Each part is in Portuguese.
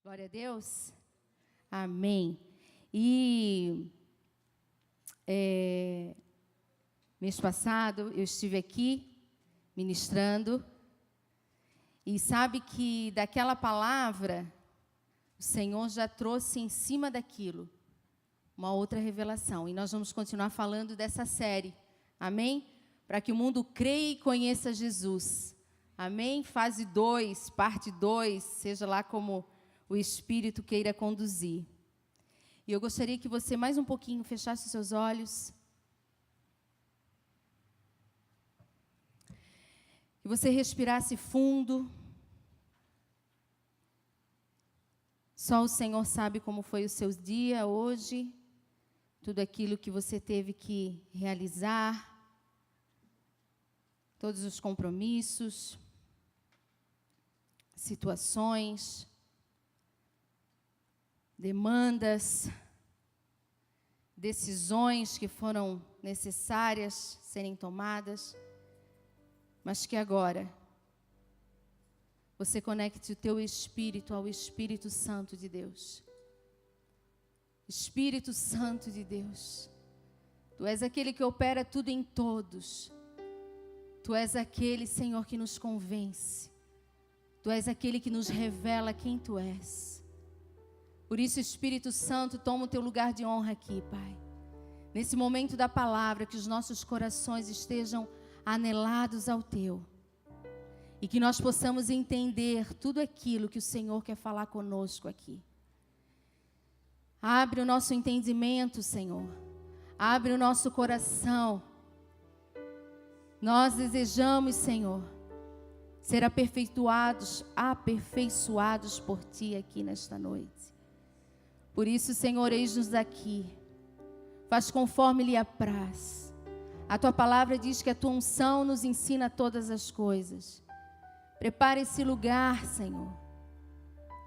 Glória a Deus. Amém. E mês passado eu estive aqui ministrando e sabe que daquela palavra o Senhor já trouxe em cima daquilo uma outra revelação. E nós vamos continuar falando dessa série. Amém? Para que o mundo creia e conheça Jesus. Amém? Fase 2, parte 2, seja lá como o Espírito queira conduzir. E eu gostaria que você mais um pouquinho fechasse os seus olhos. E você respirasse fundo. Só o Senhor sabe como foi o seu dia hoje. Tudo aquilo que você teve que realizar. Todos os compromissos. Situações. Demandas, decisões que foram necessárias serem tomadas, mas que agora você conecte o teu espírito ao Espírito Santo de Deus. Espírito Santo de Deus, Tu és aquele que opera tudo em todos. Tu és aquele, Senhor, que nos convence. Tu és aquele que nos revela quem Tu és. Por isso, Espírito Santo, toma o Teu lugar de honra aqui, Pai. Nesse momento da palavra, que os nossos corações estejam anelados ao Teu. E que nós possamos entender tudo aquilo que o Senhor quer falar conosco aqui. Abre o nosso entendimento, Senhor. Abre o nosso coração. Nós desejamos, Senhor, ser aperfeiçoados por Ti aqui nesta noite. Por isso, Senhor, eis-nos aqui. Faz conforme lhe apraz. A Tua palavra diz que a Tua unção nos ensina todas as coisas. Prepara esse lugar, Senhor.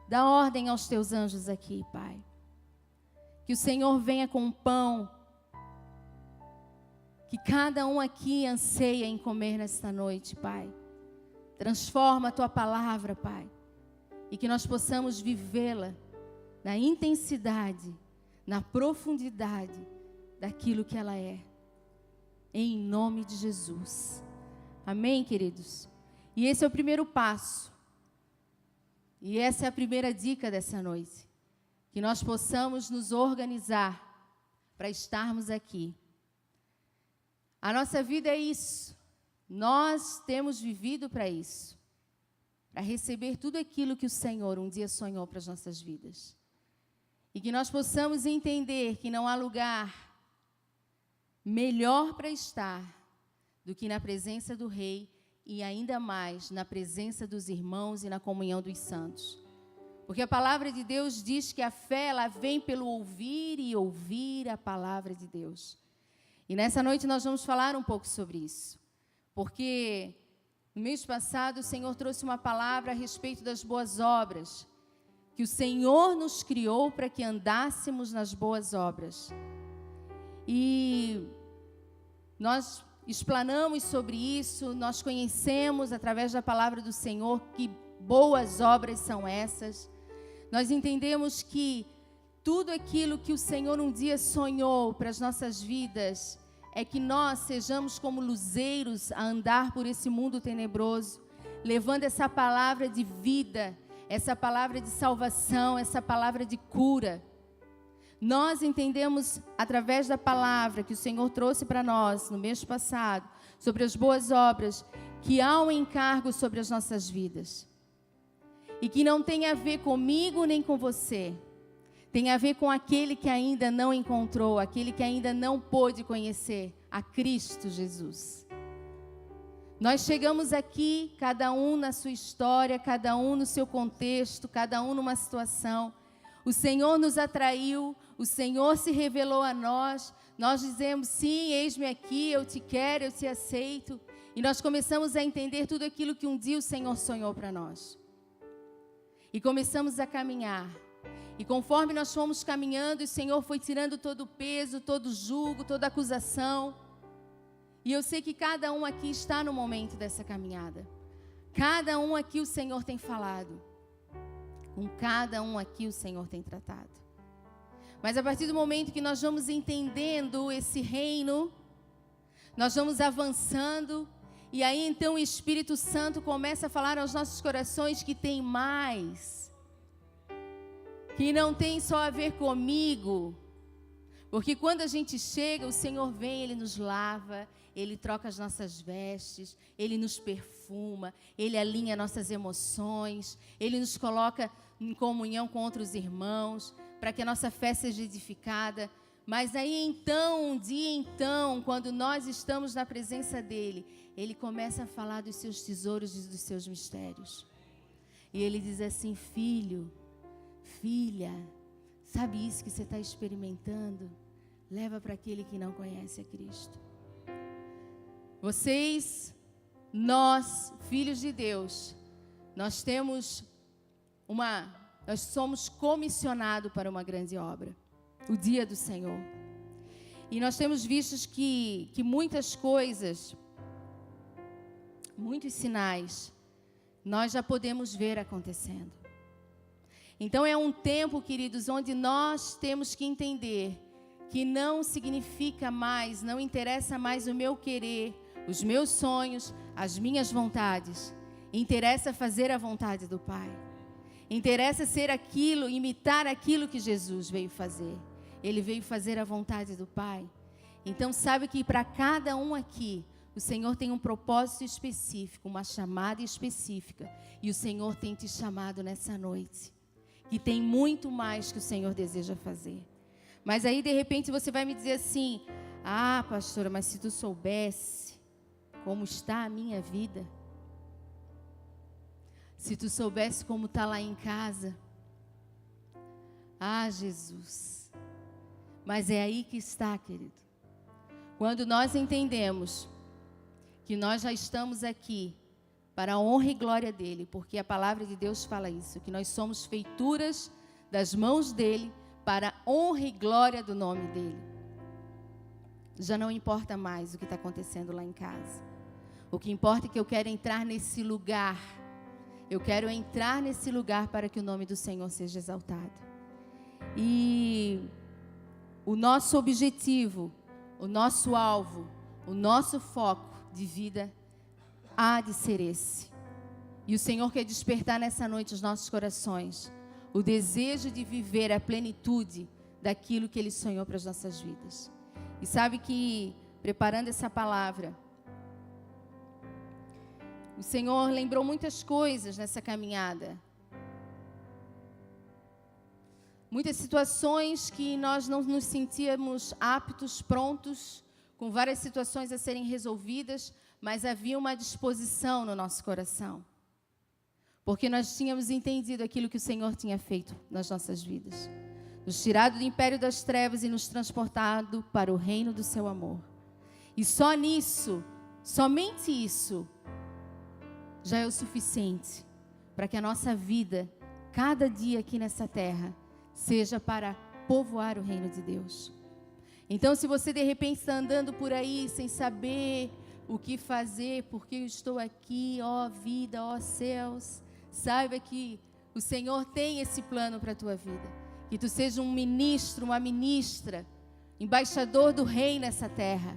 Dá ordem aos Teus anjos aqui, Pai. Que o Senhor venha com pão. Que cada um aqui anseia em comer nesta noite, Pai. Transforma a Tua palavra, Pai. E que nós possamos vivê-la na intensidade, na profundidade daquilo que ela é. Em nome de Jesus. Amém, queridos? E esse é o primeiro passo. E essa é a primeira dica dessa noite. Que nós possamos nos organizar para estarmos aqui. A nossa vida é isso. Nós temos vivido para isso. Para receber tudo aquilo que o Senhor um dia sonhou para as nossas vidas. E que nós possamos entender que não há lugar melhor para estar do que na presença do Rei e ainda mais na presença dos irmãos e na comunhão dos santos. Porque a palavra de Deus diz que a fé ela vem pelo ouvir e ouvir a palavra de Deus. E nessa noite nós vamos falar um pouco sobre isso. Porque no mês passado o Senhor trouxe uma palavra a respeito das boas obras. Que o Senhor nos criou para que andássemos nas boas obras. E nós explanamos sobre isso, nós conhecemos através da palavra do Senhor que boas obras são essas. Nós entendemos que tudo aquilo que o Senhor um dia sonhou para as nossas vidas é que nós sejamos como luzeiros a andar por esse mundo tenebroso, levando essa palavra de vida, essa palavra de salvação, essa palavra de cura. Nós entendemos, através da palavra que o Senhor trouxe para nós no mês passado, sobre as boas obras, que há um encargo sobre as nossas vidas. E que não tem a ver comigo nem com você. Tem a ver com aquele que ainda não encontrou, aquele que ainda não pôde conhecer a Cristo Jesus. Nós chegamos aqui, cada um na sua história, cada um no seu contexto, cada um numa situação. O Senhor nos atraiu, o Senhor se revelou a nós. Nós dizemos, sim, eis-me aqui, eu te quero, eu te aceito. E nós começamos a entender tudo aquilo que um dia o Senhor sonhou para nós. E começamos a caminhar. E conforme nós fomos caminhando, o Senhor foi tirando todo o peso, todo o jugo, toda a acusação. E eu sei que cada um aqui está no momento dessa caminhada. Cada um aqui o Senhor tem falado. Com cada um aqui o Senhor tem tratado. Mas a partir do momento que nós vamos entendendo esse reino, nós vamos avançando, e aí então o Espírito Santo começa a falar aos nossos corações que tem mais, que não tem só a ver comigo, porque quando a gente chega, o Senhor vem, Ele nos lava, Ele troca as nossas vestes, Ele nos perfuma, Ele alinha nossas emoções, Ele nos coloca em comunhão com outros irmãos, para que a nossa fé seja edificada. Mas aí então, um dia então, quando nós estamos na presença dEle, Ele começa a falar dos seus tesouros e dos seus mistérios. E Ele diz assim: filho, filha, sabe isso que você está experimentando? Leva para aquele que não conhece a Cristo. Vocês, nós, filhos de Deus, nós somos comissionados para uma grande obra, o dia do Senhor. E nós temos visto que muitas coisas, muitos sinais, nós já podemos ver acontecendo. Então é um tempo, queridos, onde nós temos que entender que não significa mais, não interessa mais o meu querer, os meus sonhos, as minhas vontades. Interessa fazer a vontade do Pai. Interessa ser aquilo, imitar aquilo que Jesus veio fazer. Ele veio fazer a vontade do Pai. Então sabe que para cada um aqui, o Senhor tem um propósito específico, uma chamada específica. E o Senhor tem te chamado nessa noite. Que tem muito mais que o Senhor deseja fazer. Mas aí de repente você vai me dizer assim: ah, pastora, mas se tu soubesse como está a minha vida, se tu soubesse como está lá em casa, ah, Jesus. Mas é aí que está, querido. Quando nós entendemos que nós já estamos aqui para a honra e glória dEle, porque a palavra de Deus fala isso, que nós somos feituras das mãos dEle, para a honra e glória do nome dEle. Já não importa mais o que está acontecendo lá em casa. O que importa é que eu quero entrar nesse lugar. Eu quero entrar nesse lugar para que o nome do Senhor seja exaltado. E o nosso objetivo, o nosso alvo, o nosso foco de vida há de ser esse. E o Senhor quer despertar nessa noite os nossos corações, o desejo de viver a plenitude daquilo que Ele sonhou para as nossas vidas. E sabe que, preparando essa palavra, o Senhor lembrou muitas coisas nessa caminhada. Muitas situações que nós não nos sentíamos aptos, prontos, com várias situações a serem resolvidas, mas havia uma disposição no nosso coração. Porque nós tínhamos entendido aquilo que o Senhor tinha feito nas nossas vidas. Nos tirado do império das trevas e nos transportado para o reino do seu amor. E só nisso, somente isso, já é o suficiente para que a nossa vida, cada dia aqui nessa terra, seja para povoar o reino de Deus. Então, se você de repente está andando por aí sem saber o que fazer, porque eu estou aqui, ó vida, ó céus, saiba que o Senhor tem esse plano para a tua vida. Que tu seja um ministro, uma ministra, embaixador do rei nessa terra.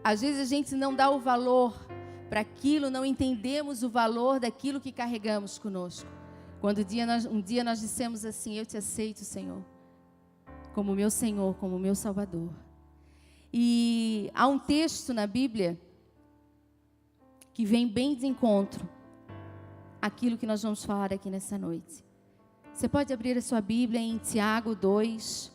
Às vezes a gente não dá o valor para aquilo, não entendemos o valor daquilo que carregamos conosco. Quando um dia nós dissemos assim: eu te aceito, Senhor, como meu Senhor, como meu Salvador. E há um texto na Bíblia que vem bem de encontro àquilo que nós vamos falar aqui nessa noite. Você pode abrir a sua Bíblia em Tiago 2.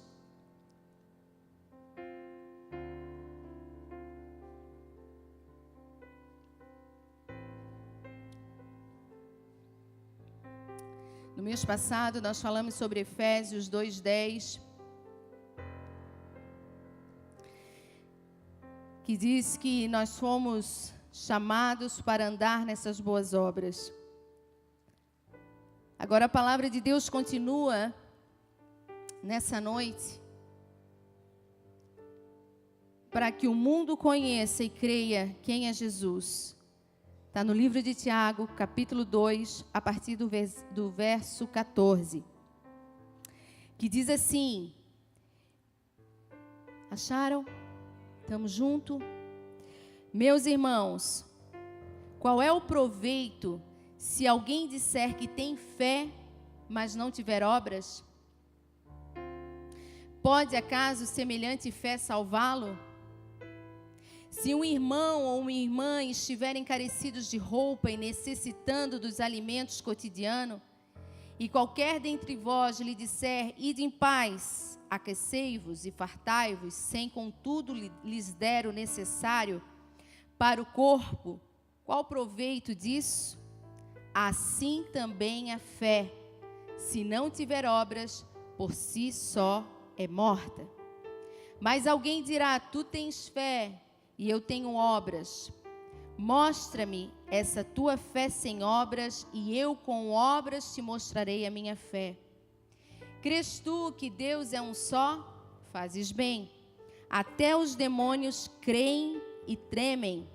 No mês passado nós falamos sobre Efésios 2:10, que diz que nós fomos chamados para andar nessas boas obras. Agora a palavra de Deus continua nessa noite para que o mundo conheça e creia quem é Jesus. Está no livro de Tiago, capítulo 2, a partir do verso 14. Que diz assim: acharam? Estamos juntos? Meus irmãos, qual é o proveito se alguém disser que tem fé, mas não tiver obras? Pode acaso semelhante fé salvá-lo? Se um irmão ou uma irmã estiverem carecidos de roupa e necessitando dos alimentos cotidianos, e qualquer dentre vós lhe disser, ide em paz, aquecei-vos e fartai-vos, sem contudo lhes der o necessário para o corpo, qual proveito disso? Assim também a fé, se não tiver obras, por si só é morta. Mas alguém dirá, tu tens fé e eu tenho obras. Mostra-me essa tua fé sem obras, e eu com obras te mostrarei a minha fé. Crês tu que Deus é um só? Fazes bem. Até os demônios creem e tremem.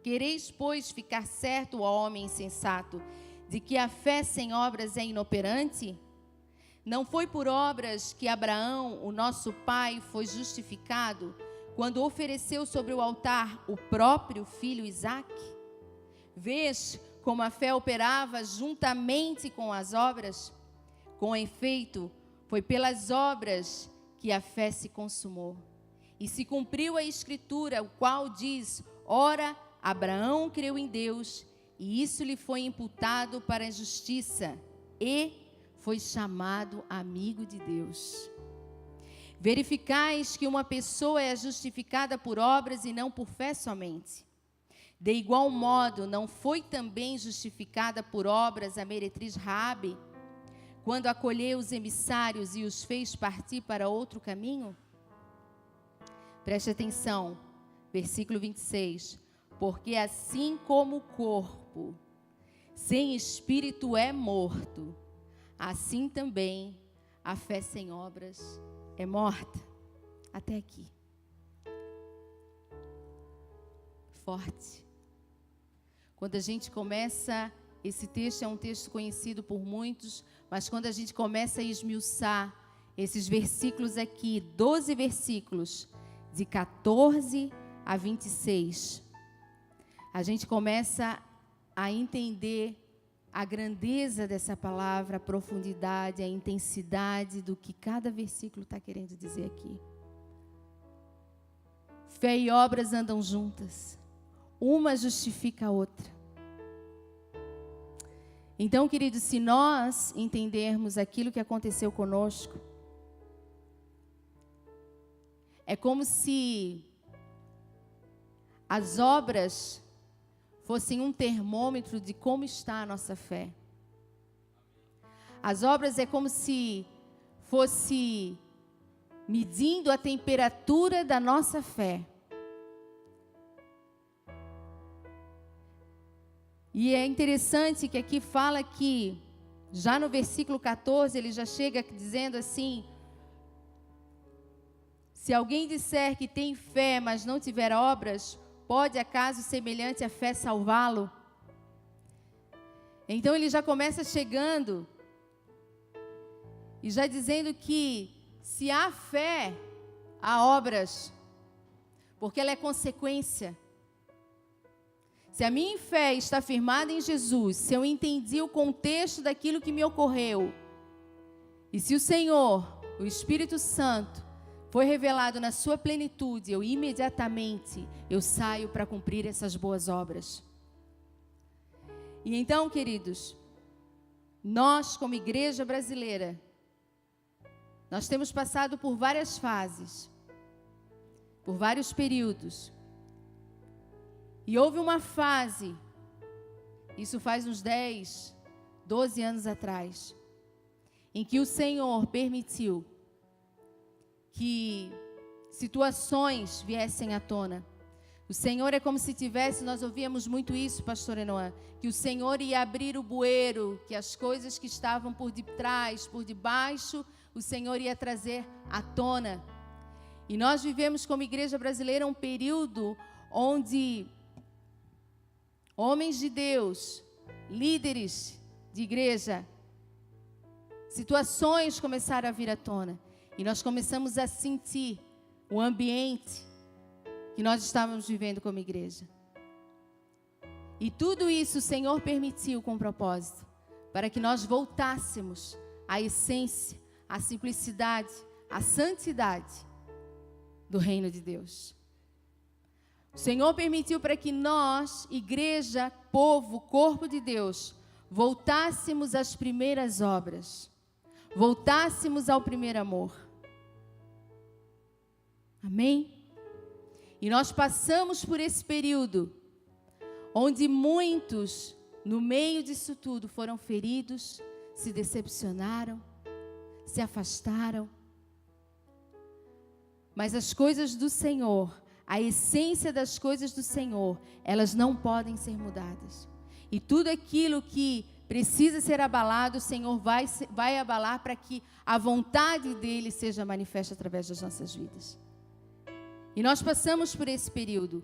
Quereis, pois, ficar certo, ó homem insensato, de que a fé sem obras é inoperante? Não foi por obras que Abraão, o nosso pai, foi justificado, quando ofereceu sobre o altar o próprio filho Isaque? Vês como a fé operava juntamente com as obras? Com efeito, foi pelas obras que a fé se consumou. E se cumpriu a Escritura, o qual diz, ora, Abraão creu em Deus, e isso lhe foi imputado para a justiça, e foi chamado amigo de Deus. Verificais que uma pessoa é justificada por obras e não por fé somente. De igual modo, não foi também justificada por obras a meretriz Raabe, quando acolheu os emissários e os fez partir para outro caminho? Preste atenção, versículo 26. Porque assim como o corpo sem espírito é morto, assim também a fé sem obras é morta. Até aqui. Forte. Quando a gente começa, esse texto é um texto conhecido por muitos, mas quando a gente começa a esmiuçar esses versículos aqui, 12 versículos, de 14 a 26, a gente começa a entender a grandeza dessa palavra, a profundidade, a intensidade do que cada versículo está querendo dizer aqui. Fé e obras andam juntas. Uma justifica a outra. Então, queridos, se nós entendermos aquilo que aconteceu conosco, é como se as obras fossem um termômetro de como está a nossa fé. As obras é como se fosse medindo a temperatura da nossa fé. E é interessante que aqui fala que, já no versículo 14, ele já chega dizendo assim: se alguém disser que tem fé, mas não tiver obras, pode acaso semelhante à fé salvá-lo? Então ele já começa chegando e já dizendo que se há fé, há obras, porque ela é consequência. Se a minha fé está firmada em Jesus, se eu entendi o contexto daquilo que me ocorreu, e se o Senhor, o Espírito Santo, foi revelado na sua plenitude, eu imediatamente saio para cumprir essas boas obras. E então, queridos, nós como igreja brasileira, nós temos passado por várias fases, por vários períodos. E houve uma fase, isso faz uns 10, 12 anos atrás, em que o Senhor permitiu que situações viessem à tona. O Senhor é como se tivesse, nós ouvíamos muito isso, pastor Enoã, que o Senhor ia abrir o bueiro, que as coisas que estavam por detrás, por debaixo, o Senhor ia trazer à tona. E nós vivemos como igreja brasileira um período onde homens de Deus, líderes de igreja, situações começaram a vir à tona. E nós começamos a sentir o ambiente que nós estávamos vivendo como igreja. E tudo isso o Senhor permitiu com propósito, para que nós voltássemos à essência, à simplicidade, à santidade do reino de Deus. O Senhor permitiu para que nós, igreja, povo, corpo de Deus, voltássemos às primeiras obras, voltássemos ao primeiro amor. Amém? E nós passamos por esse período onde muitos, no meio disso tudo, foram feridos, se decepcionaram, se afastaram. Mas as coisas do Senhor, a essência das coisas do Senhor, elas não podem ser mudadas. E tudo aquilo que precisa ser abalado, o Senhor vai abalar para que a vontade dEle seja manifesta através das nossas vidas. E nós passamos por esse período.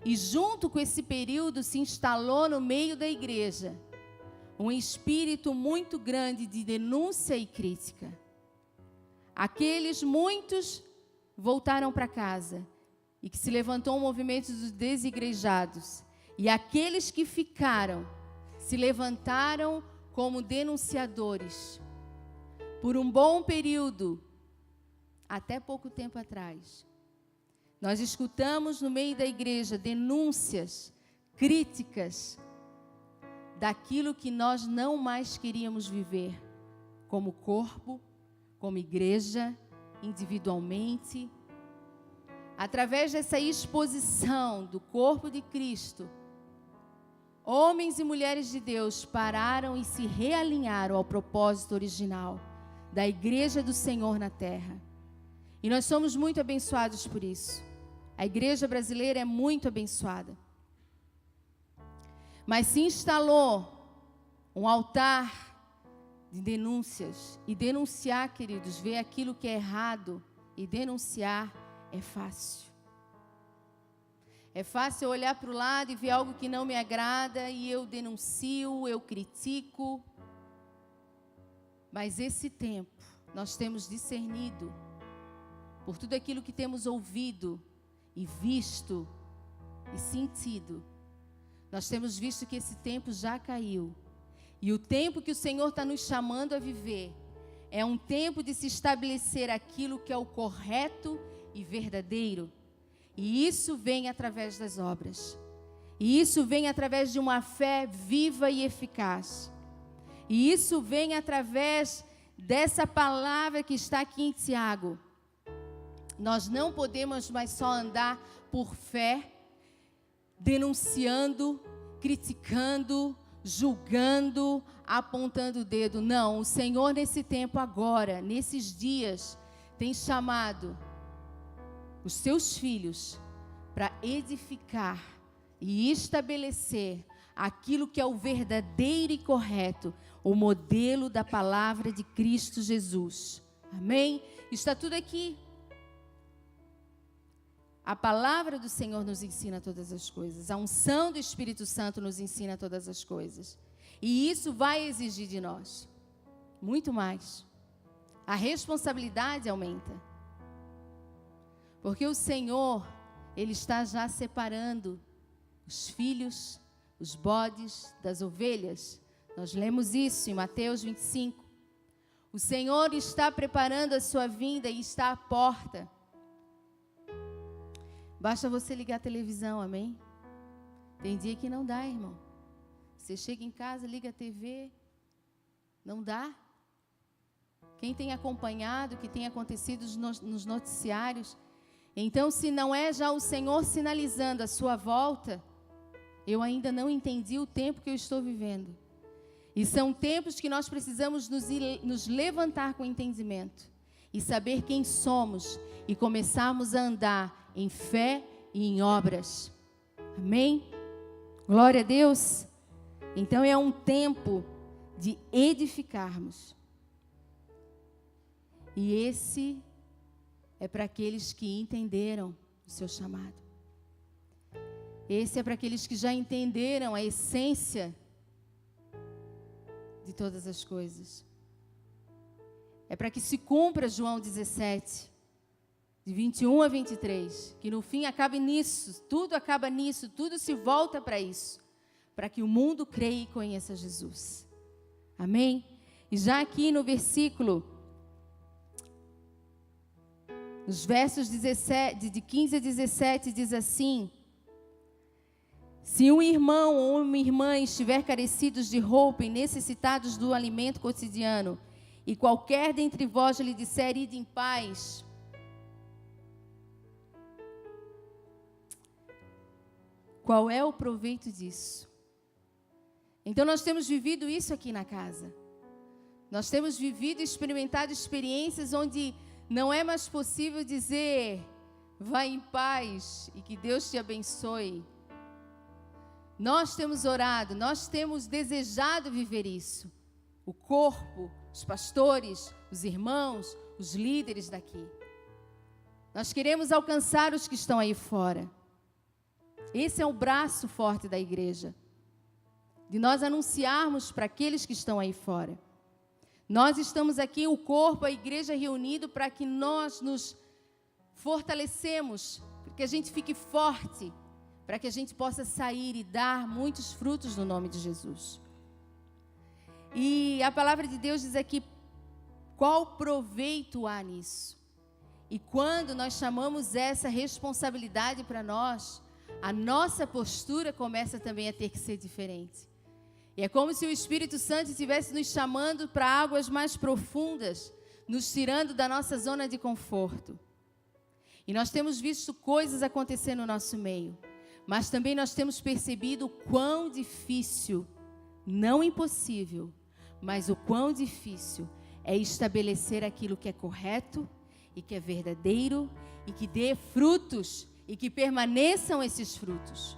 E junto com esse período se instalou no meio da igreja um espírito muito grande de denúncia e crítica. Aqueles muitos voltaram para casa e que se levantou um movimento dos desigrejados. E aqueles que ficaram se levantaram como denunciadores. Por um bom período, até pouco tempo atrás, nós escutamos no meio da igreja denúncias, críticas daquilo que nós não mais queríamos viver como corpo, como igreja, individualmente. Através dessa exposição do corpo de Cristo, homens e mulheres de Deus pararam e se realinharam ao propósito original da igreja do Senhor na terra. E nós somos muito abençoados por isso. A igreja brasileira é muito abençoada. Mas se instalou um altar de denúncias. E denunciar, queridos, ver aquilo que é errado e denunciar é fácil. É fácil olhar para o lado e ver algo que não me agrada e eu denuncio, eu critico. Mas esse tempo nós temos discernido por tudo aquilo que temos ouvido e visto e sentido. Nós temos visto que esse tempo já caiu. E o tempo que o Senhor está nos chamando a viver é um tempo de se estabelecer aquilo que é o correto e verdadeiro. E isso vem através das obras. E isso vem através de uma fé viva e eficaz. E isso vem através dessa palavra que está aqui em Tiago. Nós não podemos mais só andar por fé, denunciando, criticando, julgando, apontando o dedo. Não, o Senhor nesse tempo agora, nesses dias, tem chamado os seus filhos para edificar e estabelecer aquilo que é o verdadeiro e correto, o modelo da palavra de Cristo Jesus. Amém? Está tudo aqui. A palavra do Senhor nos ensina todas as coisas. A unção do Espírito Santo nos ensina todas as coisas. E isso vai exigir de nós muito mais. A responsabilidade aumenta. Porque o Senhor, Ele está já separando os filhos, os bodes das ovelhas. Nós lemos isso em Mateus 25. O Senhor está preparando a sua vinda e está à porta. Basta você ligar a televisão, amém? Tem dia que não dá, irmão. Você chega em casa, liga a TV, não dá. Quem tem acompanhado o que tem acontecido nos noticiários, então se não é já o Senhor sinalizando a sua volta, eu ainda não entendi o tempo que eu estou vivendo. E são tempos que nós precisamos nos levantar com entendimento e saber quem somos e começarmos a andar em fé e em obras. Amém? Glória a Deus. Então é um tempo de edificarmos. E esse é para aqueles que entenderam o seu chamado. Esse é para aqueles que já entenderam a essência de todas as coisas. É para que se cumpra João 17, de 21 a 23, que no fim acabe nisso, tudo acaba nisso, tudo se volta para isso, para que o mundo creia e conheça Jesus. Amém? E já aqui no versículo, nos versos 17, de 15 a 17, diz assim: se um irmão ou uma irmã estiver carecidos de roupa e necessitados do alimento cotidiano, e qualquer dentre vós lhe disser, ide em paz, qual é o proveito disso? Então nós temos vivido isso aqui na casa. Nós temos vivido e experimentado experiências onde não é mais possível dizer, vá em paz e que Deus te abençoe. Nós temos orado, nós temos desejado viver isso. O corpo, os pastores, os irmãos, os líderes daqui. Nós queremos alcançar os que estão aí fora. Esse é o braço forte da igreja. De nós anunciarmos para aqueles que estão aí fora. Nós estamos aqui, o corpo, a igreja reunido para que nós nos fortalecemos, para que a gente fique forte, para que a gente possa sair e dar muitos frutos no nome de Jesus. E a palavra de Deus diz aqui, qual proveito há nisso? E quando nós chamamos essa responsabilidade para nós, a nossa postura começa também a ter que ser diferente. E é como se o Espírito Santo estivesse nos chamando para águas mais profundas, nos tirando da nossa zona de conforto. E nós temos visto coisas acontecer no nosso meio, mas também nós temos percebido o quão difícil, não impossível, mas o quão difícil é estabelecer aquilo que é correto e que é verdadeiro e que dê frutos e que permaneçam esses frutos.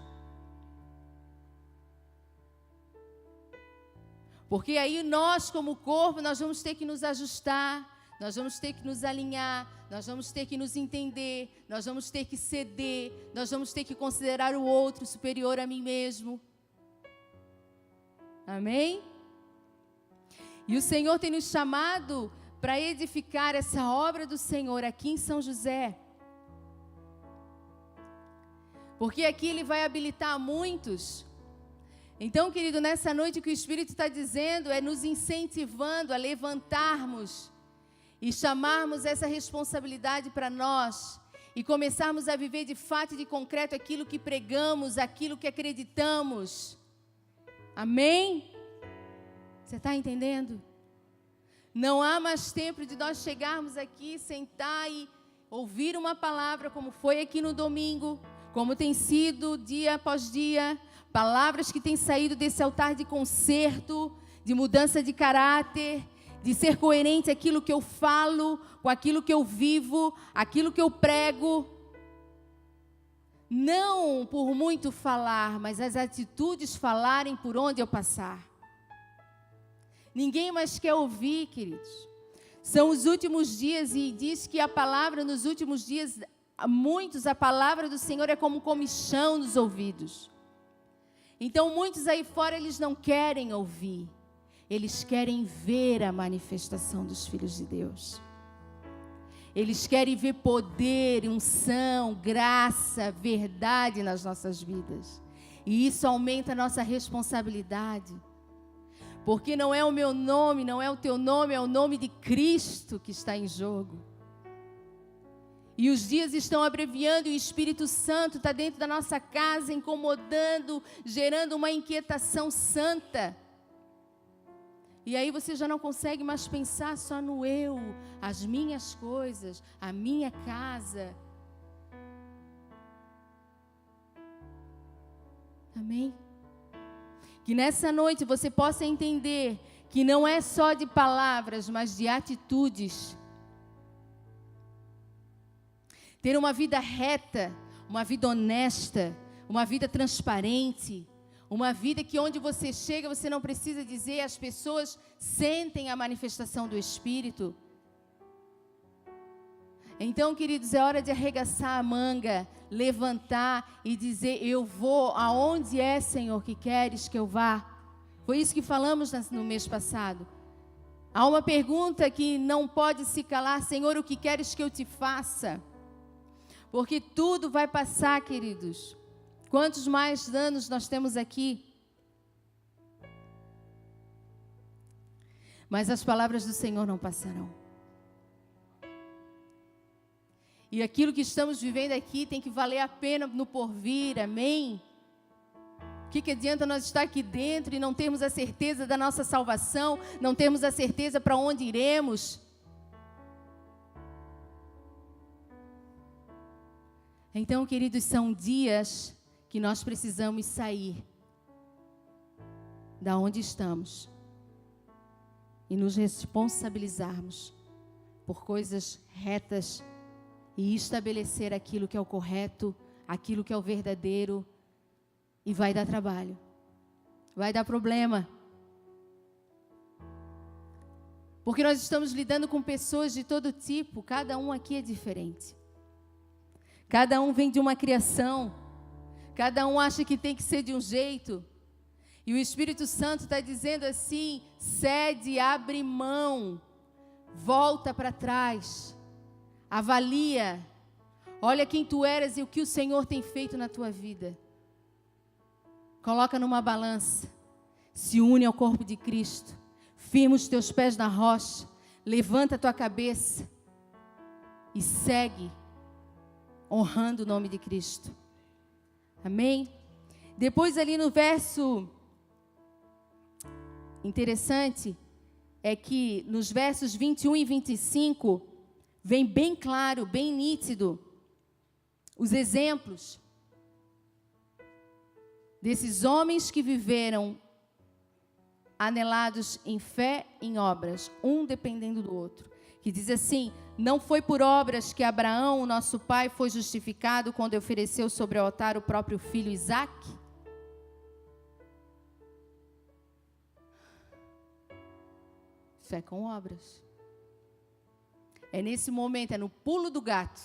Porque aí nós, como corpo, nós vamos ter que nos ajustar, nós vamos ter que nos alinhar, nós vamos ter que nos entender, nós vamos ter que ceder, nós vamos ter que considerar o outro superior a mim mesmo. Amém? E o Senhor tem nos chamado para edificar essa obra do Senhor aqui em São José. Porque aqui Ele vai habilitar muitos. Então, querido, nessa noite o que o Espírito está dizendo é nos incentivando a levantarmos e chamarmos essa responsabilidade para nós e começarmos a viver de fato e de concreto aquilo que pregamos, aquilo que acreditamos. Amém? Você está entendendo? Não há mais tempo de nós chegarmos aqui, sentar e ouvir uma palavra como foi aqui no domingo, como tem sido dia após dia, palavras que têm saído desse altar de conserto, de mudança de caráter, de ser coerente aquilo que eu falo, com aquilo que eu vivo, aquilo que eu prego. Não por muito falar, mas as atitudes falarem por onde eu passar. Ninguém mais quer ouvir, queridos. São os últimos dias e diz que a palavra nos últimos dias, a palavra do Senhor é como comichão nos ouvidos. Então muitos aí fora, eles não querem ouvir. Eles querem ver a manifestação dos filhos de Deus. Eles querem ver poder, unção, graça, verdade nas nossas vidas. E isso aumenta a nossa responsabilidade. Porque não é o meu nome, não é o teu nome, é o nome de Cristo que está em jogo. E os dias estão abreviando e o Espírito Santo está dentro da nossa casa, incomodando, gerando uma inquietação santa. E aí você já não consegue mais pensar só no eu, as minhas coisas, a minha casa. Amém? Que nessa noite você possa entender que não é só de palavras, mas de atitudes. Ter uma vida reta, uma vida honesta, uma vida transparente, uma vida que onde você chega, você não precisa dizer, as pessoas sentem a manifestação do Espírito. Então, queridos, é hora de arregaçar a manga, levantar e dizer: eu vou aonde é, Senhor, que queres que eu vá. Foi isso que falamos no mês passado. Há uma pergunta que não pode se calar: Senhor, o que queres que eu te faça? Porque tudo vai passar, queridos. Quantos mais anos nós temos aqui? Mas as palavras do Senhor não passarão. E aquilo que estamos vivendo aqui tem que valer a pena no porvir, amém? O que adianta nós estar aqui dentro e não termos a certeza da nossa salvação, não termos a certeza para onde iremos? Então, queridos, são dias que nós precisamos sair da onde estamos e nos responsabilizarmos por coisas retas e estabelecer aquilo que é o correto, aquilo que é o verdadeiro. E vai dar trabalho, vai dar problema. Porque nós estamos lidando com pessoas de todo tipo, cada um aqui é diferente. Cada um vem de uma criação, cada um acha que tem que ser de um jeito. E o Espírito Santo está dizendo assim: cede, abre mão, volta para trás, avalia, olha quem tu eras e o que o Senhor tem feito na tua vida. Coloca numa balança, se une ao corpo de Cristo, firma os teus pés na rocha, levanta a tua cabeça e segue, honrando o nome de Cristo. Amém? Depois ali no verso, interessante, é que nos versos 21 e 25, vem bem claro, bem nítido, os exemplos desses homens que viveram anelados em fé e em obras, um dependendo do outro. Que diz assim: não foi por obras que Abraão, o nosso pai, foi justificado quando ofereceu sobre o altar o próprio filho Isaque? Fé com obras. É nesse momento, é no pulo do gato,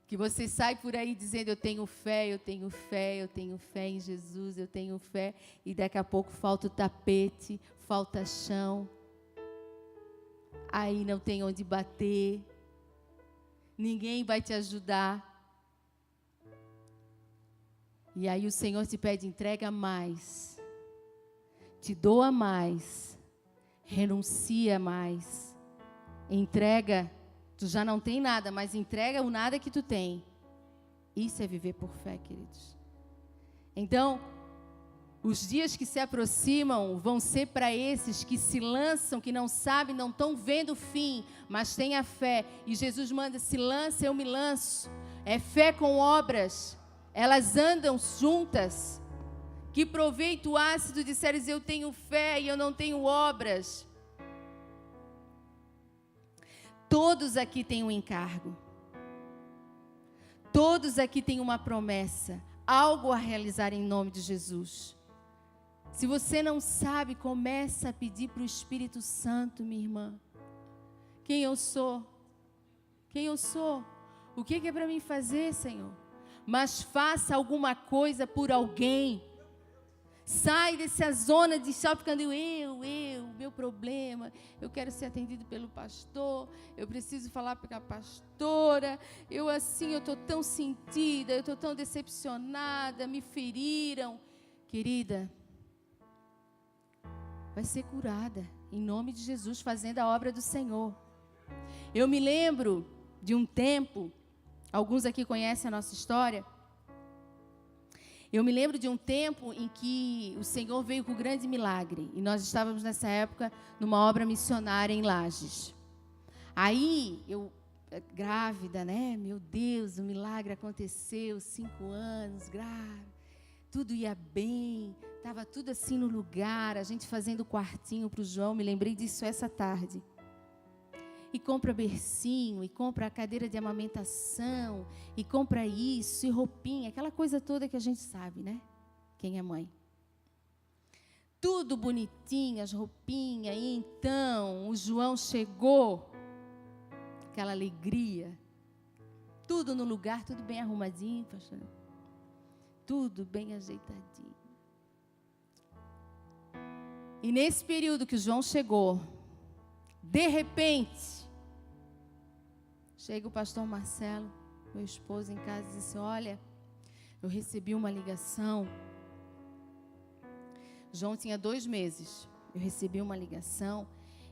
que você sai por aí dizendo: eu tenho fé, eu tenho fé, eu tenho fé em Jesus, eu tenho fé. E daqui a pouco falta o tapete, falta chão. Aí não tem onde bater. Ninguém vai te ajudar. E aí o Senhor te pede: entrega mais. Te doa mais. Renuncia mais. Entrega. Tu já não tem nada, mas entrega o nada que tu tem. Isso é viver por fé, queridos. Então, os dias que se aproximam vão ser para esses que se lançam, que não sabem, não estão vendo o fim, mas têm a fé. E Jesus manda: se lança, eu me lanço. É fé com obras. Elas andam juntas. Que proveito há se tu disseres: eu tenho fé e eu não tenho obras? Todos aqui têm um encargo. Todos aqui têm uma promessa, algo a realizar em nome de Jesus. Se você não sabe, começa a pedir para o Espírito Santo, minha irmã. Quem eu sou? Quem eu sou? O que é para mim fazer, Senhor? Mas faça alguma coisa por alguém. Sai dessa zona de só ficando meu problema, eu quero ser atendido pelo pastor, eu preciso falar para a pastora, eu estou tão sentida, eu estou tão decepcionada, me feriram. Querida, vai ser curada, em nome de Jesus, fazendo a obra do Senhor. Eu me lembro de um tempo, alguns aqui conhecem a nossa história. Eu me lembro de um tempo em que o Senhor veio com um grande milagre. E nós estávamos nessa época numa obra missionária em Lages. Aí, eu grávida, né? Meu Deus, o milagre aconteceu, 5 anos, grávida. Tudo ia bem, estava tudo assim no lugar. A gente fazendo quartinho para o João, me lembrei disso essa tarde. E compra bercinho, e compra a cadeira de amamentação, e compra isso, e roupinha, aquela coisa toda que a gente sabe, né? Quem é mãe. Tudo bonitinho, as roupinhas, e então o João chegou, aquela alegria. Tudo no lugar, tudo bem arrumadinho, pastor. Tudo bem ajeitadinho. E nesse período que o João chegou, de repente, chega o pastor Marcelo, meu esposo, em casa e disse: olha, eu recebi uma ligação. João tinha 2 meses. Eu recebi uma ligação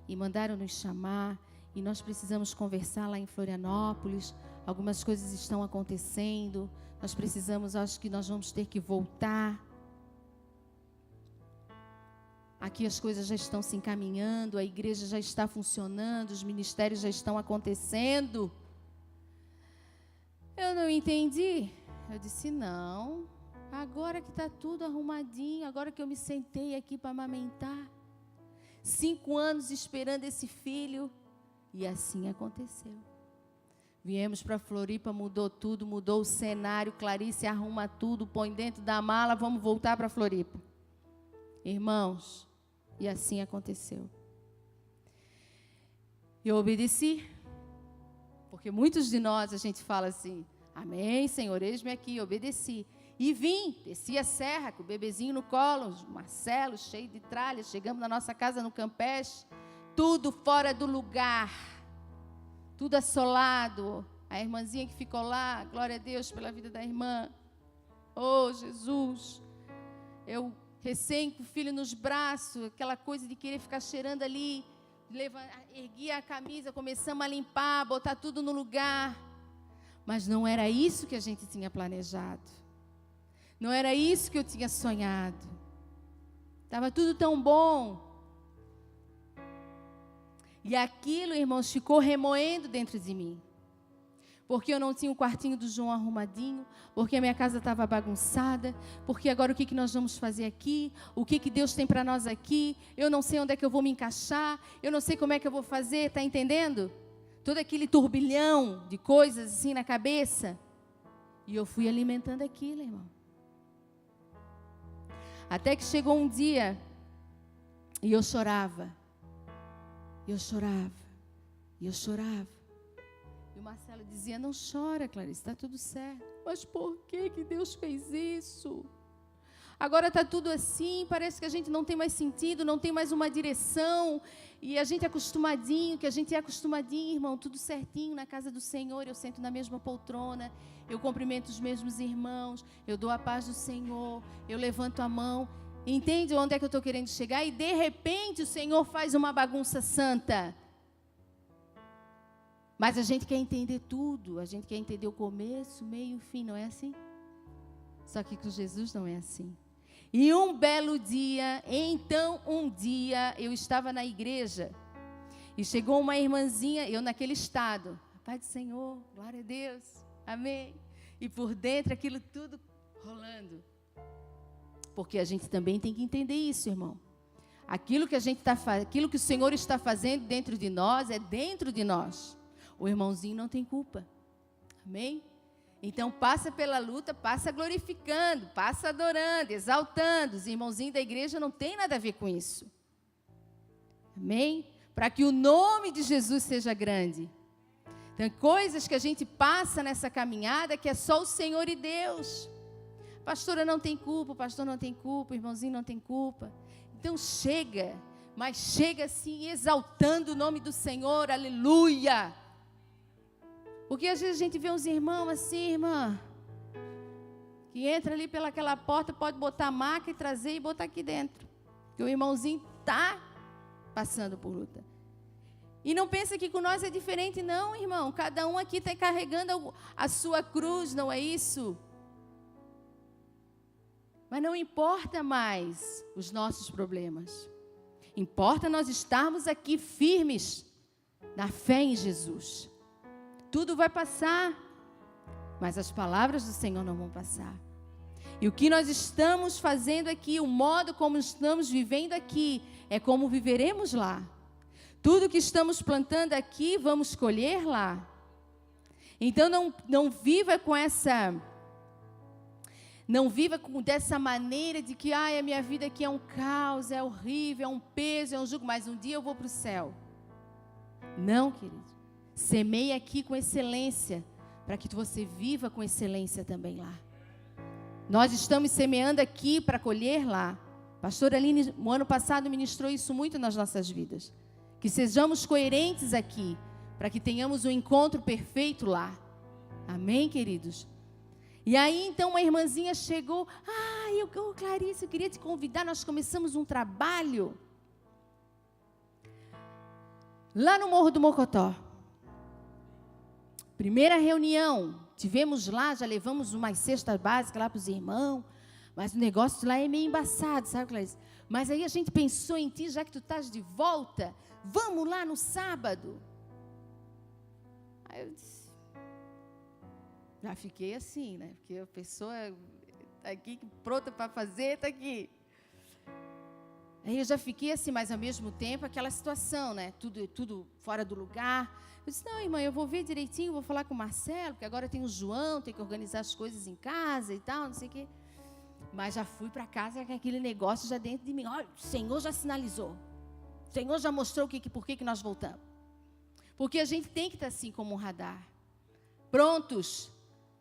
e mandaram nos chamar e nós precisamos conversar lá em Florianópolis. Algumas coisas estão acontecendo. Nós precisamos, acho que nós vamos ter que voltar. Aqui as coisas já estão se encaminhando, a igreja já está funcionando, os ministérios já estão acontecendo. Eu não entendi. Eu disse: não, agora que está tudo arrumadinho, agora que eu me sentei aqui para amamentar. 5 anos esperando esse filho. E assim aconteceu. Viemos para Floripa, mudou tudo, mudou o cenário. Clarice arruma tudo, põe dentro da mala, vamos voltar para Floripa. Irmãos, e assim aconteceu. Eu obedeci. Porque muitos de nós, a gente fala assim: amém, Senhor, eis-me aqui, obedeci. E vim, desci a serra, com o bebezinho no colo, Marcelo, cheio de tralhas. Chegamos na nossa casa no Campeche, tudo fora do lugar, tudo assolado. A irmãzinha que ficou lá, glória a Deus pela vida da irmã. Oh, Jesus. Eu recém com o filho nos braços, aquela coisa de querer ficar cheirando ali. Ergui a camisa, começamos a limpar, botar tudo no lugar. Mas não era isso que a gente tinha planejado. Não era isso que eu tinha sonhado. Estava tudo tão bom. E aquilo, irmãos, ficou remoendo dentro de mim. Porque eu não tinha o quartinho do João arrumadinho, porque a minha casa estava bagunçada, porque agora o que nós vamos fazer aqui, o que Deus tem para nós aqui, eu não sei onde é que eu vou me encaixar, eu não sei como é que eu vou fazer, está entendendo? Todo aquele turbilhão de coisas assim na cabeça. E eu fui alimentando aquilo, irmão. Até que chegou um dia, e eu chorava, e eu chorava, e eu chorava. E o Marcelo dizia: não chora, Clarice, está tudo certo. Mas por que Deus fez isso? Agora está tudo assim, parece que a gente não tem mais sentido, não tem mais uma direção. E a gente é acostumadinho, que a gente é acostumadinho, irmão, tudo certinho na casa do Senhor. Eu sento na mesma poltrona, eu cumprimento os mesmos irmãos, eu dou a paz do Senhor, eu levanto a mão. Entende onde é que eu estou querendo chegar? E de repente o Senhor faz uma bagunça santa. Mas a gente quer entender tudo, a gente quer entender o começo, meio e o fim, não é assim? Só que com Jesus não é assim. E um belo dia, então um dia, eu estava na igreja e chegou uma irmãzinha, eu naquele estado, Pai do Senhor, glória a Deus, amém. E por dentro aquilo tudo rolando. Porque a gente também tem que entender isso, irmão. Aquilo que aquilo que o Senhor está fazendo dentro de nós é dentro de nós. O irmãozinho não tem culpa. Amém? Então passa pela luta, passa glorificando, passa adorando, exaltando. Os irmãozinhos da igreja não tem nada a ver com isso. Amém? Para que o nome de Jesus seja grande. Tem coisas que a gente passa nessa caminhada que é só o Senhor e Deus. Pastora não tem culpa, o pastor não tem culpa, o irmãozinho não tem culpa. Então chega, mas chega assim exaltando o nome do Senhor, aleluia. Porque às vezes a gente vê uns irmãos assim, irmã, que entra ali pelaquela porta, pode botar a maca e trazer e botar aqui dentro. Porque o irmãozinho está passando por luta. E não pensa que com nós é diferente, não, irmão. Cada um aqui está carregando a sua cruz, não é isso? Mas não importa mais os nossos problemas. Importa nós estarmos aqui firmes na fé em Jesus. Tudo vai passar, mas as palavras do Senhor não vão passar. E o que nós estamos fazendo aqui, o modo como estamos vivendo aqui, é como viveremos lá. Tudo que estamos plantando aqui, vamos colher lá. Então não viva com essa... Não viva dessa maneira de que a minha vida aqui é um caos, é horrível, é um peso, é um jugo, mas um dia eu vou para o céu. Não, querido. Semeie aqui com excelência, para que você viva com excelência também lá. Nós estamos semeando aqui para colher lá. Pastora Aline, no ano passado, ministrou isso muito nas nossas vidas. Que sejamos coerentes aqui, para que tenhamos um encontro perfeito lá. Amém, queridos? E aí, então, uma irmãzinha chegou. Clarice, eu queria te convidar. Nós começamos um trabalho lá no Morro do Mocotó. Primeira reunião. Tivemos lá, já levamos umas cestas básicas lá para os irmãos. Mas o negócio lá é meio embaçado, sabe, Clarice? Mas aí a gente pensou em ti, já que tu estás de volta. Vamos lá no sábado. Aí eu disse, já fiquei assim, né? Porque a pessoa está aqui, pronta para fazer, está aqui. Aí eu já fiquei assim, mas ao mesmo tempo, aquela situação, né? Tudo fora do lugar. Eu disse, não, irmã, eu vou ver direitinho, vou falar com o Marcelo, porque agora tem o João, tem que organizar as coisas em casa e tal, não sei o quê. Mas já fui para casa com aquele negócio já dentro de mim. Olha, o Senhor já sinalizou. O Senhor já mostrou por que nós voltamos. Porque a gente tem que estar assim como um radar. Prontos,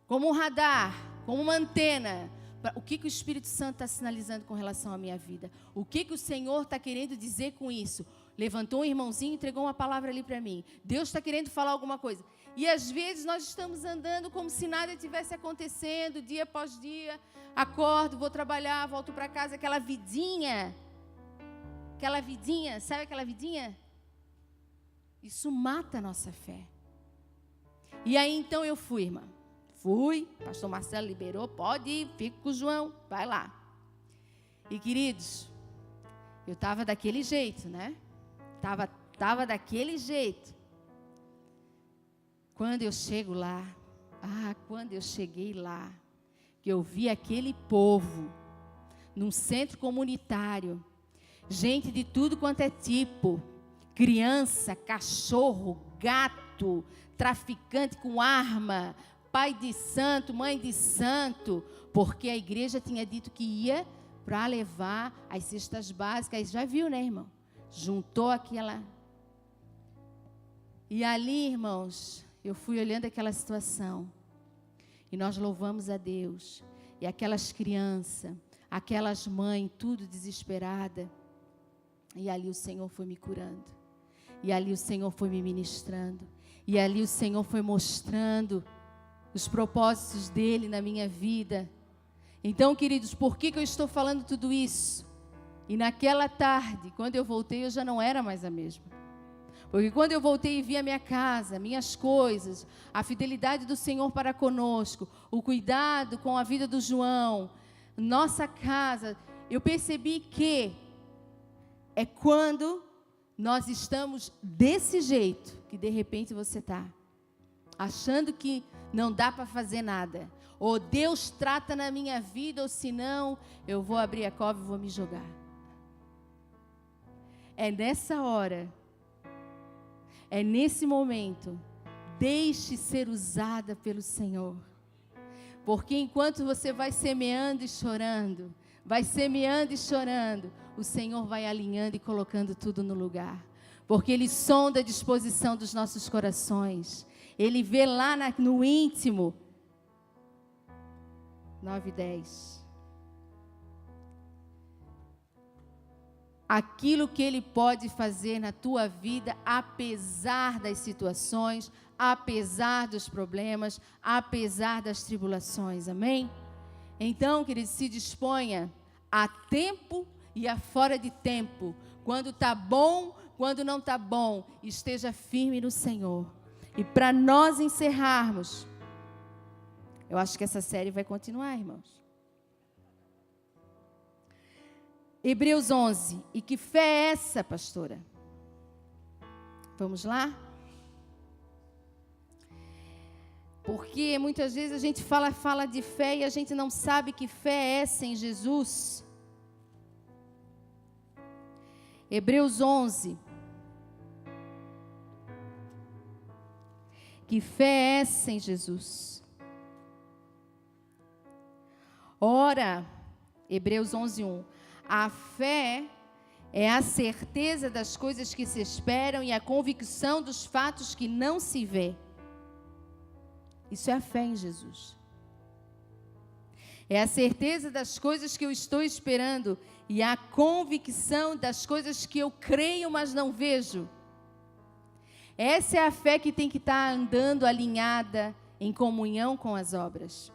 como um radar, como uma antena. O que o Espírito Santo está sinalizando com relação à minha vida? O que o Senhor está querendo dizer com isso? Levantou um irmãozinho e entregou uma palavra ali para mim. Deus está querendo falar alguma coisa. E às vezes nós estamos andando como se nada estivesse acontecendo, dia após dia. Acordo, vou trabalhar, volto para casa, aquela vidinha, sabe aquela vidinha? Isso mata a nossa fé. E aí então eu fui, irmã. Fui, pastor Marcelo liberou, pode ir, fica com o João, vai lá. E queridos, eu estava daquele jeito, né? Tava daquele jeito. Quando eu chego lá, quando eu cheguei lá, que eu vi aquele povo, num centro comunitário, gente de tudo quanto é tipo, criança, cachorro, gato, traficante com arma, pai de santo, mãe de santo, porque a igreja tinha dito que ia para levar as cestas básicas, já viu, né, irmão? Juntou aquela... E ali, irmãos, eu fui olhando aquela situação, e nós louvamos a Deus, e aquelas crianças, aquelas mães, tudo desesperada, e ali o Senhor foi me curando, e ali o Senhor foi me ministrando, e ali o Senhor foi mostrando os propósitos dEle na minha vida. Então, queridos, por que eu estou falando tudo isso? E naquela tarde, quando eu voltei, eu já não era mais a mesma. Porque quando eu voltei e vi a minha casa, minhas coisas, a fidelidade do Senhor para conosco, o cuidado com a vida do João, nossa casa, eu percebi que é quando nós estamos desse jeito, que de repente você está achando que não dá para fazer nada. Ou Deus trata na minha vida, ou senão eu vou abrir a cova e vou me jogar. É nessa hora, é nesse momento, deixe ser usada pelo Senhor. Porque enquanto você vai semeando e chorando, o Senhor vai alinhando e colocando tudo no lugar. Porque Ele sonda a disposição dos nossos corações. Ele vê lá no íntimo. 9:10. Aquilo que Ele pode fazer na tua vida, apesar das situações, apesar dos problemas, apesar das tribulações, amém? Então, querido, se disponha a tempo e a fora de tempo, quando está bom, quando não está bom, esteja firme no Senhor. E para nós encerrarmos, eu acho que essa série vai continuar, irmãos. Hebreus 11. E que fé é essa, pastora? Vamos lá? Porque muitas vezes a gente fala de fé e a gente não sabe que fé é essa em Jesus. Hebreus 11. Que fé é essa em Jesus? Ora, Hebreus 11:1. A fé É a certeza das coisas que se esperam e a convicção dos fatos que não se vê. Isso é a fé em Jesus. É a certeza das coisas que eu estou esperando e a convicção das coisas que eu creio, mas não vejo. Essa é a fé que tem que estar andando alinhada em comunhão com as obras.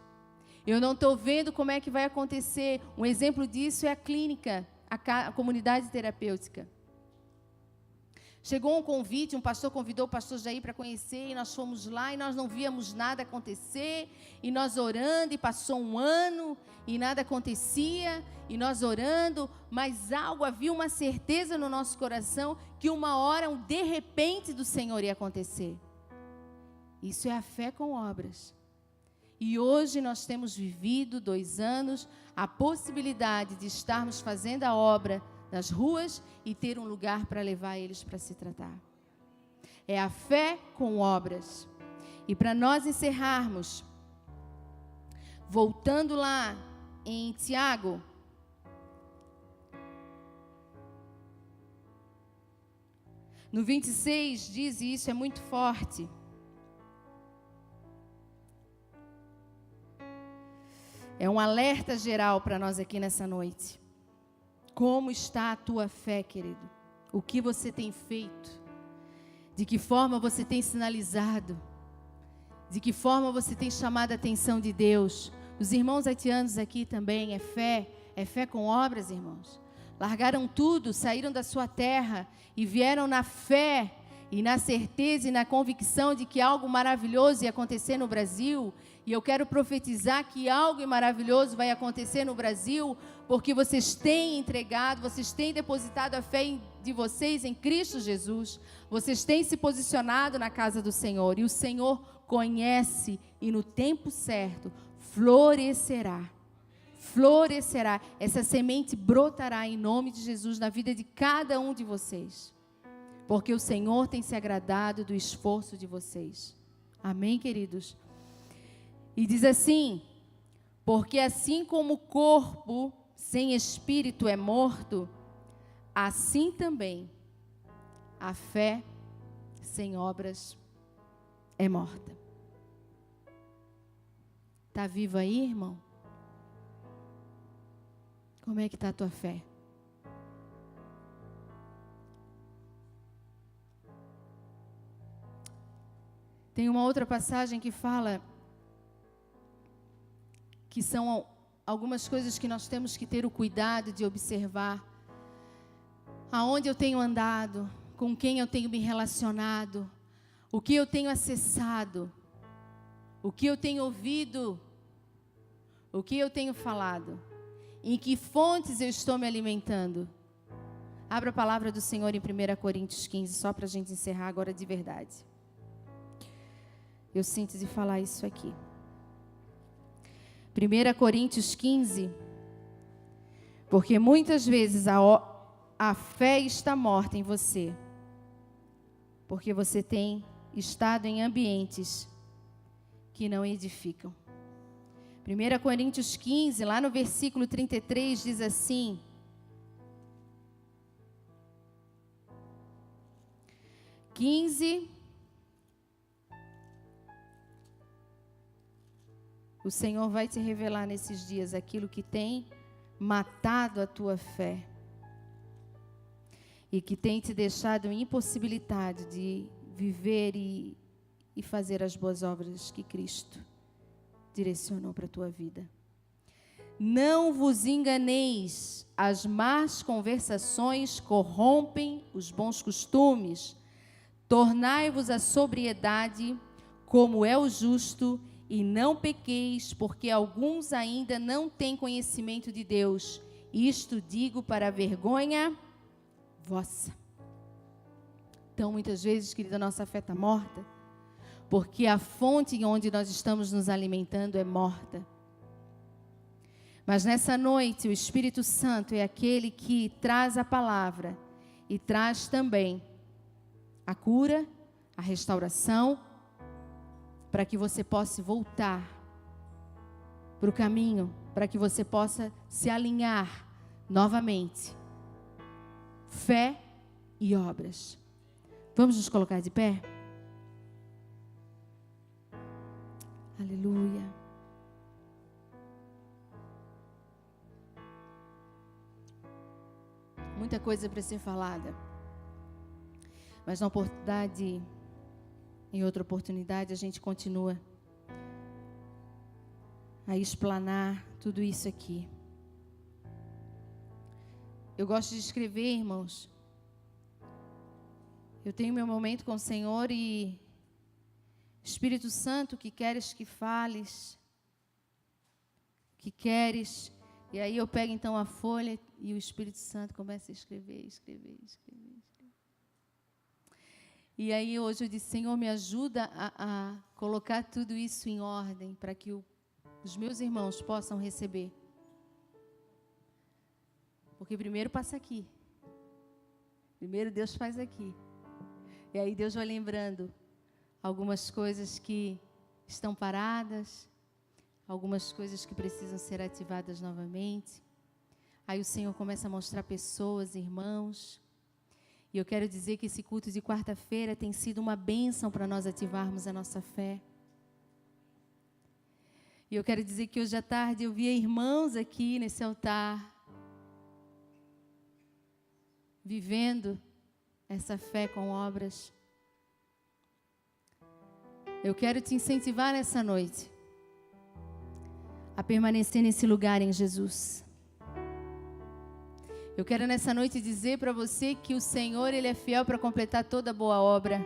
Eu não estou vendo como é que vai acontecer. Um exemplo disso é a clínica, a comunidade terapêutica. Chegou um convite, um pastor convidou o pastor Jair para conhecer, e nós fomos lá e nós não víamos nada acontecer, e nós orando, e passou um ano, e nada acontecia, e nós orando, mas havia uma certeza no nosso coração, que uma hora, um de repente do Senhor ia acontecer. Isso é a fé com obras. E hoje nós temos vivido 2 anos, a possibilidade de estarmos fazendo a obra nas ruas e ter um lugar para levar eles para se tratar. É a fé com obras. E para nós encerrarmos, voltando lá em Tiago, no 26 diz, e isso é muito forte: é um alerta geral para nós aqui nessa noite. Como está a tua fé, querido? O que você tem feito? De que forma você tem sinalizado? De que forma você tem chamado a atenção de Deus? Os irmãos haitianos aqui também, é fé com obras, irmãos. Largaram tudo, saíram da sua terra e vieram na fé e na certeza e na convicção de que algo maravilhoso ia acontecer no Brasil. E eu quero profetizar que algo maravilhoso vai acontecer no Brasil, porque vocês têm entregado, vocês têm depositado a fé de vocês em Cristo Jesus. Vocês têm se posicionado na casa do Senhor. E o Senhor conhece e no tempo certo florescerá. Florescerá. Essa semente brotará em nome de Jesus na vida de cada um de vocês. Porque o Senhor tem se agradado do esforço de vocês. Amém, queridos? E diz assim: porque assim como o corpo sem espírito é morto, assim também a fé sem obras é morta. Está vivo aí, irmão? Como é que está a tua fé? Tem uma outra passagem que fala que são algumas coisas que nós temos que ter o cuidado de observar. Aonde eu tenho andado, com quem eu tenho me relacionado, o que eu tenho acessado, o que eu tenho ouvido, o que eu tenho falado, em que fontes eu estou me alimentando. Abra a palavra do Senhor em 1 Coríntios 15, só para a gente encerrar agora de verdade. Eu sinto de falar isso aqui. 1 Coríntios 15, porque muitas vezes a fé está morta em você, porque você tem estado em ambientes que não edificam. 1 Coríntios 15, lá no versículo 33, diz assim: o Senhor vai te revelar nesses dias aquilo que tem matado a tua fé e que tem te deixado impossibilitado de viver e fazer as boas obras que Cristo direcionou para a tua vida. Não vos enganeis, as más conversações corrompem os bons costumes. Tornai-vos a sobriedade, como é o justo, e não pequeis, porque alguns ainda não têm conhecimento de Deus. Isto digo para a vergonha vossa. Então, muitas vezes, querida, a nossa fé está morta, porque a fonte onde nós estamos nos alimentando é morta. Mas nessa noite, o Espírito Santo é aquele que traz a palavra e traz também a cura, a restauração, para que você possa voltar para o caminho, para que você possa se alinhar novamente fé e obras. Vamos nos colocar de pé? Aleluia. Muita coisa para ser falada. Mas em outra oportunidade, a gente continua a explanar tudo isso aqui. Eu gosto de escrever, irmãos. Eu tenho meu momento com o Senhor e Espírito Santo, que queres que fales, que queres. E aí eu pego então a folha e o Espírito Santo começa a escrever. E aí hoje eu disse, Senhor, me ajuda a colocar tudo isso em ordem, para que os meus irmãos possam receber. Porque primeiro passa aqui. Primeiro Deus faz aqui. E aí Deus vai lembrando algumas coisas que estão paradas, algumas coisas que precisam ser ativadas novamente. Aí o Senhor começa a mostrar pessoas, irmãos. E eu quero dizer que esse culto de quarta-feira tem sido uma bênção para nós ativarmos a nossa fé. E eu quero dizer que hoje à tarde eu via irmãos aqui nesse altar, vivendo essa fé com obras. Eu quero te incentivar nessa noite a permanecer nesse lugar em Jesus. Eu quero nessa noite dizer para você que o Senhor, Ele é fiel para completar toda boa obra.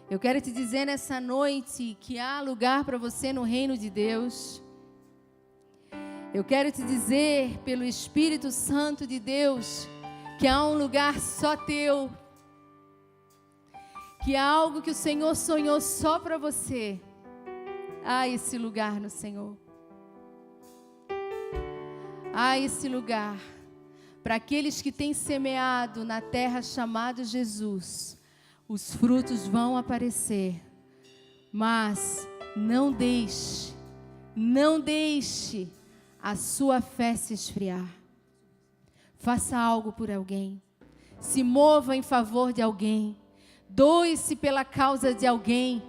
Eu quero te dizer nessa noite que há lugar para você no reino de Deus. Eu quero te dizer pelo Espírito Santo de Deus que há um lugar só teu, que há algo que o Senhor sonhou só para você. Há esse lugar no Senhor. Há esse lugar para aqueles que têm semeado na terra chamada Jesus. Os frutos vão aparecer, mas não deixe a sua fé se esfriar. Faça algo por alguém, se mova em favor de alguém, doe-se pela causa de alguém,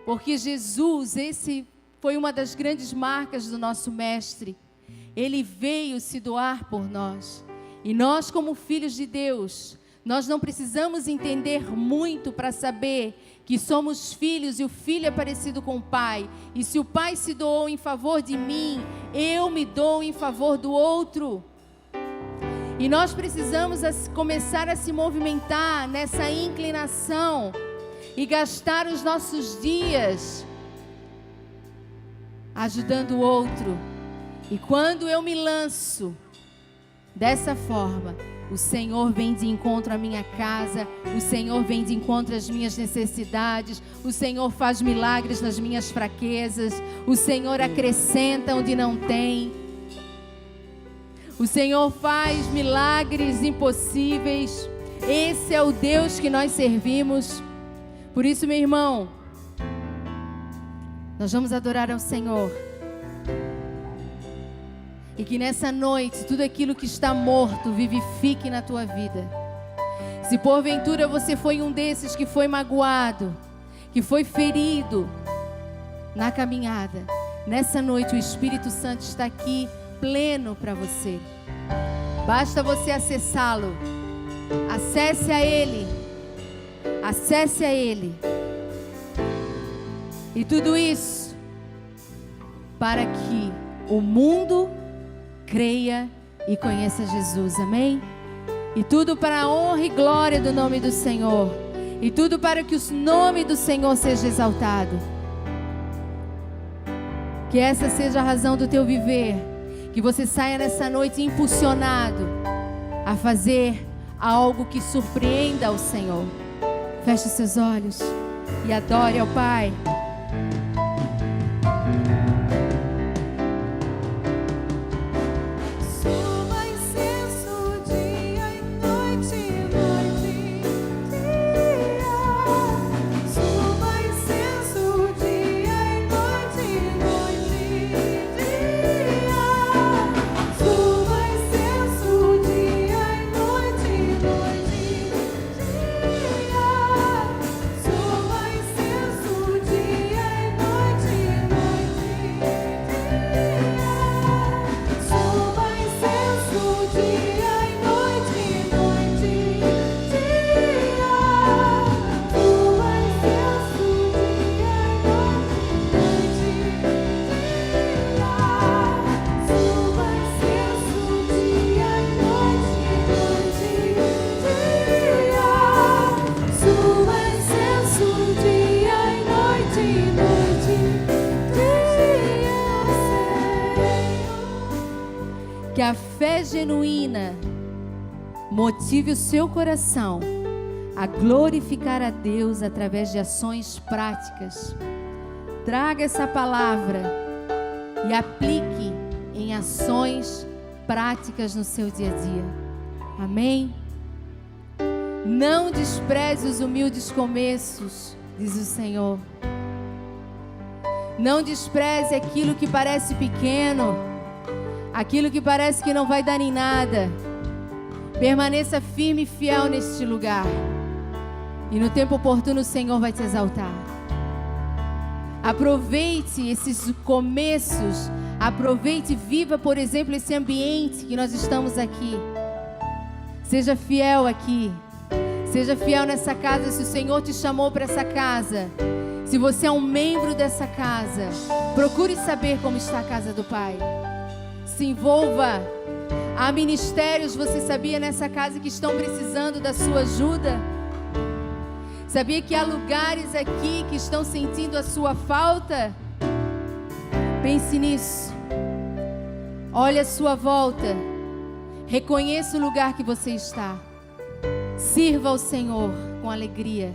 porque Jesus, esse foi uma das grandes marcas do nosso Mestre. Ele veio se doar por nós. E nós, como filhos de Deus, nós não precisamos entender muito para saber que somos filhos e o filho é parecido com o pai. E se o pai se doou em favor de mim, eu me dou em favor do outro. E nós precisamos começar a se movimentar nessa inclinação e gastar os nossos dias ajudando o outro. E quando eu me lanço dessa forma, o Senhor vem de encontro à minha casa, o Senhor vem de encontro às minhas necessidades, o Senhor faz milagres nas minhas fraquezas, o Senhor acrescenta onde não tem, o Senhor faz milagres impossíveis. Esse é o Deus que nós servimos. Por isso, meu irmão, nós vamos adorar ao Senhor. E que nessa noite, tudo aquilo que está morto, vivifique na tua vida. Se porventura você foi um desses que foi magoado, que foi ferido na caminhada, nessa noite o Espírito Santo está aqui pleno para você. Basta você acessá-lo. Acesse a Ele. Acesse a Ele. E tudo isso para que o mundo creia e conheça Jesus, amém? E tudo para a honra e glória do nome do Senhor. E tudo para que o nome do Senhor seja exaltado. Que essa seja a razão do teu viver. Que você saia nessa noite impulsionado a fazer algo que surpreenda ao Senhor. Feche os seus olhos e adore ao Pai. Suba incenso dia e noite. Que a fé genuína motive o seu coração a glorificar a Deus através de ações práticas. Traga essa palavra e aplique em ações práticas no seu dia a dia. Amém? Não despreze os humildes começos, diz o Senhor. Não despreze aquilo que parece pequeno, aquilo que parece que não vai dar em nada. Permaneça firme e fiel neste lugar. E no tempo oportuno o Senhor vai te exaltar. Aproveite esses começos. Aproveite e viva, por exemplo, esse ambiente que nós estamos aqui. Seja fiel aqui. Seja fiel nessa casa. Se o Senhor te chamou para essa casa, se você é um membro dessa casa, procure saber como está a casa do Pai. Se envolva. Há ministérios, você sabia, nessa casa que estão precisando da sua ajuda? Sabia que há lugares aqui que estão sentindo a sua falta? Pense nisso. Olhe à sua volta. Reconheça o lugar que você está. Sirva ao Senhor com alegria.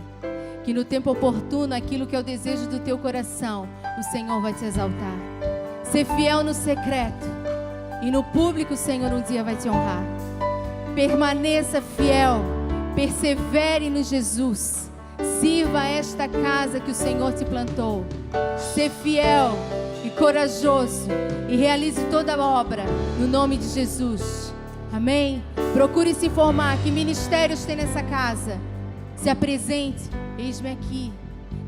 Que no tempo oportuno, aquilo que é o desejo do teu coração, o Senhor vai te exaltar. Ser fiel no secreto. E no público o Senhor um dia vai te honrar. Permaneça fiel. Persevere no Jesus. Sirva a esta casa que o Senhor te plantou. Ser fiel e corajoso e realize toda a obra no nome de Jesus. Amém? Procure se informar que ministérios tem nessa casa. Se apresente. Eis-me aqui.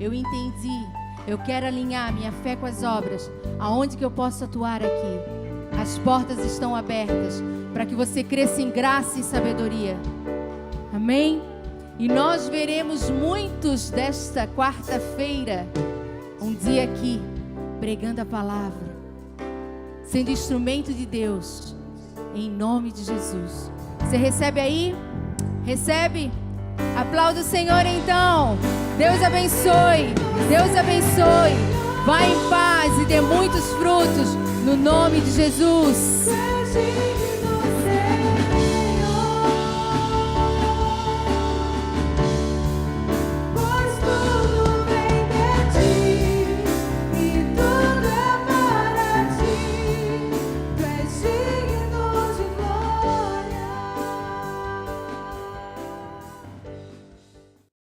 Eu entendi. Eu quero alinhar minha fé com as obras. Aonde que eu posso atuar aqui? As portas estão abertas para que você cresça em graça e sabedoria. Amém? E nós veremos muitos desta quarta-feira, um dia aqui, pregando a palavra, sendo instrumento de Deus, em nome de Jesus. Você recebe aí? Recebe? Aplauda o Senhor então. Deus abençoe. Deus abençoe. Vá em paz e dê muitos frutos, no nome de Jesus.